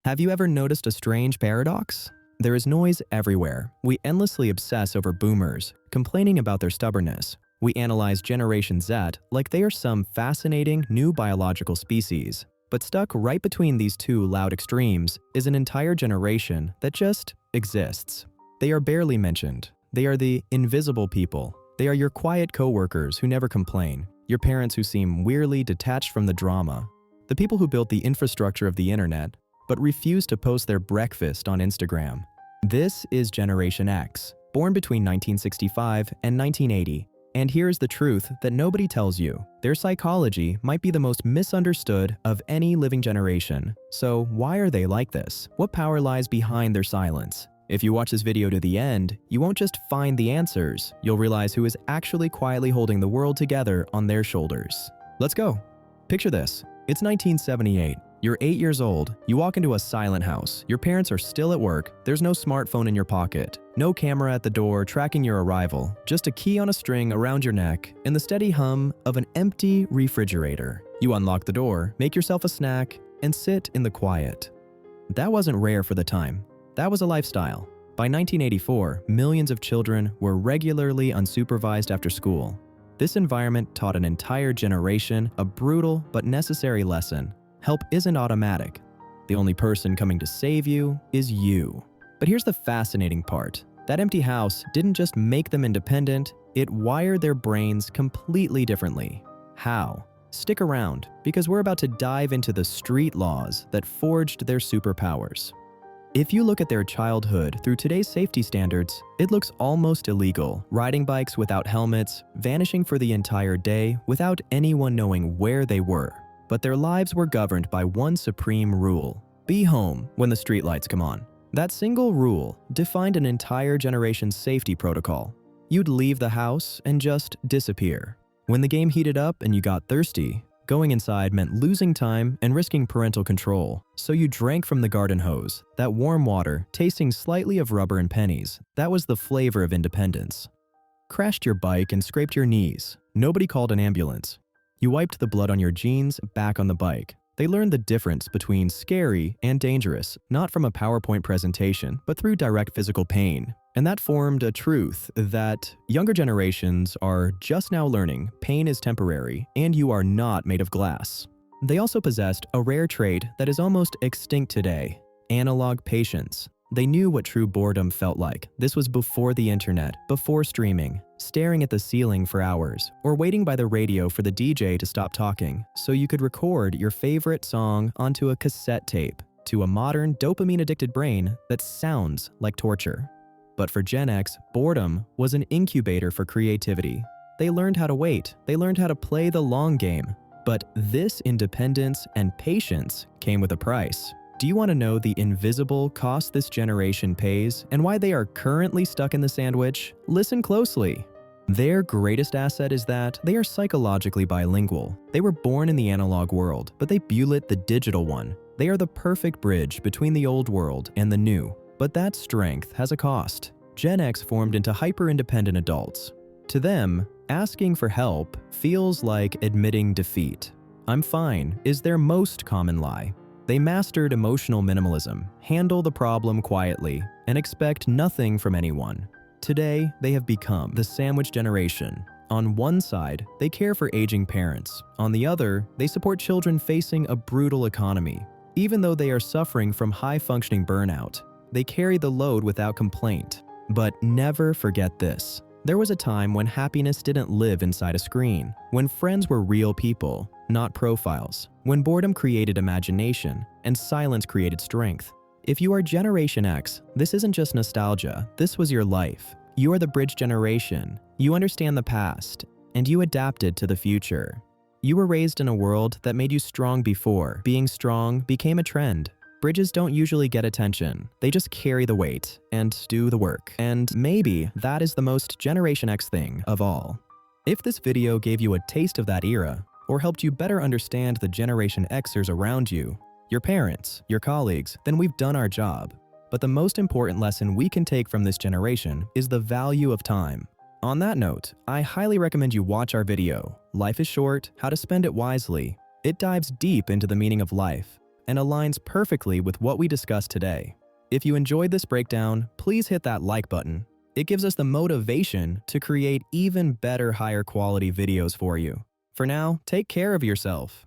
Have you ever noticed a strange paradox? There is noise everywhere. We endlessly obsess over boomers, complaining about their stubbornness. We analyze Generation Z like they are some fascinating new biological species. But stuck right between these two loud extremes is an entire generation that just exists. They are barely mentioned. They are the invisible people. They are your quiet coworkers who never complain, your parents who seem weirdly detached from the drama, the people who built the infrastructure of the internet but refuse to post their breakfast on Instagram. This is Generation X, born between 1965 and 1980. And here's the truth that nobody tells you. Their psychology might be the most misunderstood of any living generation. So why are they like this? What power lies behind their silence? If you watch this video to the end, you won't just find the answers, you'll realize who is actually quietly holding the world together on their shoulders. Let's go. Picture this. It's 1978. You're 8 years old. You walk into a silent house. Your parents are still at work. There's no smartphone in your pocket. No camera at the door tracking your arrival. Just a key on a string around your neck and the steady hum of an empty refrigerator. You unlock the door, make yourself a snack, and sit in the quiet. That wasn't rare for the time. That was a lifestyle. By 1984, millions of children were regularly unsupervised after school. This environment taught an entire generation a brutal but necessary lesson. Help isn't automatic. The only person coming to save you is you. But here's the fascinating part. That empty house didn't just make them independent, it wired their brains completely differently. How? Stick around, because we're about to dive into the street laws that forged their superpowers. If you look at their childhood through today's safety standards, it looks almost illegal. Riding bikes without helmets, vanishing for the entire day without anyone knowing where they were. But their lives were governed by one supreme rule: be home when the streetlights come on. That single rule defined an entire generation's safety protocol. You'd leave the house and just disappear. When the game heated up and you got thirsty, going inside meant losing time and risking parental control. So you drank from the garden hose, that warm water tasting slightly of rubber and pennies. That was the flavor of independence. Crashed your bike and scraped your knees. Nobody called an ambulance. You wiped the blood on your jeans back on the bike. They learned the difference between scary and dangerous, not from a PowerPoint presentation, but through direct physical pain. And that formed a truth that younger generations are just now learning: pain is temporary, and you are not made of glass. They also possessed a rare trait that is almost extinct today: analog patience. They knew what true boredom felt like. This was before the internet, before streaming, staring at the ceiling for hours, or waiting by the radio for the DJ to stop talking so you could record your favorite song onto a cassette tape. To a modern, dopamine-addicted brain, that sounds like torture. But for Gen X, boredom was an incubator for creativity. They learned how to wait. They learned how to play the long game. But this independence and patience came with a price. Do you want to know the invisible cost this generation pays and why they are currently stuck in the sandwich? Listen closely. Their greatest asset is that they are psychologically bilingual. They were born in the analog world, but they bullet the digital one. They are the perfect bridge between the old world and the new. But that strength has a cost. Gen X formed into hyper-independent adults. To them, asking for help feels like admitting defeat. "I'm fine" is their most common lie. They mastered emotional minimalism, handle the problem quietly, and expect nothing from anyone. Today, they have become the sandwich generation. On one side, they care for aging parents. On the other, they support children facing a brutal economy. Even though they are suffering from high-functioning burnout, they carry the load without complaint. But never forget this. There was a time when happiness didn't live inside a screen, when friends were real people, not profiles, when boredom created imagination and silence created strength. If you are Generation X, this isn't just nostalgia, this was your life. You are the bridge generation. You understand the past, and you adapted to the future. You were raised in a world that made you strong before. Being strong became a trend. Bridges don't usually get attention. They just carry the weight and do the work. And maybe that is the most Generation X thing of all. If this video gave you a taste of that era, or helped you better understand the Generation Xers around you, your parents, your colleagues, then we've done our job. But the most important lesson we can take from this generation is the value of time. On that note, I highly recommend you watch our video, Life is Short, How to Spend It Wisely. It dives deep into the meaning of life and aligns perfectly with what we discussed today. If you enjoyed this breakdown, please hit that like button. It gives us the motivation to create even better, higher quality videos for you. For now, take care of yourself.